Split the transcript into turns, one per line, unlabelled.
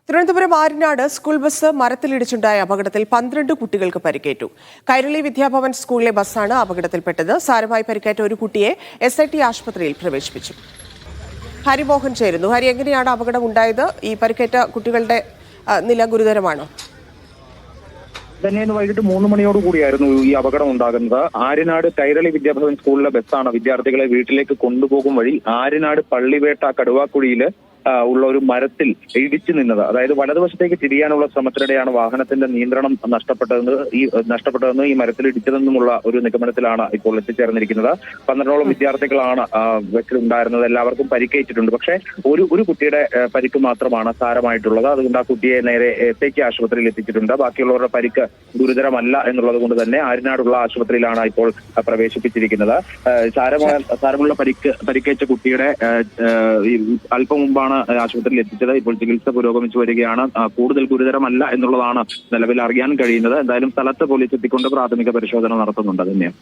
Thiruvananthapuram Aryanad school bus മരത്തിലിടിച്ചുണ്ടായ അപകടത്തിൽ 12 കുട്ടികൾക്ക് പരിക്കേറ്റു. കൈരളി വിദ്യാഭവൻ സ്കൂളിലെ ബസ്സാണ് അപകടത്തിൽപ്പെട്ടത്. സാരമായി പരിക്കേറ്റ ഒരു കുട്ടിയെ SIT ആശുപത്രിയിൽ പ്രവേശിപ്പിച്ചു. ഹരിമോഹൻ ചേരുന്നു. ഹരി, എങ്ങനെയാണ് അപകടം ഉണ്ടായത്? ഈ പരിക്കേറ്റ കുട്ടികളുടെ നില ഗുരുതരമാണോ?
തന്നെ വൈകിട്ട് 3 മണിയോട് കൂടിയായിരുന്നു ഈ അപകടം ഉണ്ടാകുന്നത്. ആര്യനാട് കൈരളി വിദ്യാഭവൻ സ്കൂളിലെ ബസ്സാണ് വിദ്യാർത്ഥികളെ വീട്ടിലേക്ക് കൊണ്ടുപോകും വഴി ആര്യനാട് പള്ളിവേട്ട കടുവാക്കുഴിയിൽ ഉള്ള ഒരു മരത്തിൽ ഇടിച്ചു നിന്നത്. അതായത് വലതുവശത്തേക്ക് തിരിയാനുള്ള ശ്രമത്തിനിടെയാണ് വാഹനത്തിന്റെ നിയന്ത്രണം നഷ്ടപ്പെട്ടതെന്ന് ഈ മരത്തിൽ ഇടിച്ചതെന്നുമുള്ള ഒരു നിഗമനത്തിലാണ് ഇപ്പോൾ എത്തിച്ചേർന്നിരിക്കുന്നത്. 12ഓളം വിദ്യാർത്ഥികളാണ് ബസ്സിലുണ്ടായിരുന്നത്. എല്ലാവർക്കും പരിക്കേറ്റിട്ടുണ്ട്. പക്ഷേ ഒരു കുട്ടിയുടെ പരിക്ക് മാത്രമാണ് സാരമായിട്ടുള്ളത്. അതുകൊണ്ട് ആ കുട്ടിയെ നേരെ SIT ആശുപത്രിയിൽ എത്തിച്ചിട്ടുണ്ട്. ബാക്കിയുള്ളവരുടെ പരിക്ക് ഗുരുതരമല്ല എന്നുള്ളത് കൊണ്ട് തന്നെ ആര്യനാടുള്ള ആശുപത്രിയിലാണ് ഇപ്പോൾ പ്രവേശിപ്പിച്ചിരിക്കുന്നത്. സാരമുള്ള പരിക്കേറ്റ കുട്ടിയുടെ അല്പം മുമ്പാണ് ആശുപത്രിയിൽ എത്തിച്ചത്. ഇപ്പോൾ ചികിത്സ പുരോഗമിച്ചു വരികയാണ്. കൂടുതൽ ഗുരുതരമല്ല എന്നുള്ളതാണ് നിലവിൽ അറിയാൻ കഴിയുന്നത്. എന്തായാലും സ്ഥലത്ത് പോലീസ് എത്തിക്കൊണ്ട് പ്രാഥമിക പരിശോധന നടത്തുന്നുണ്ട്. തന്നെയാണ്.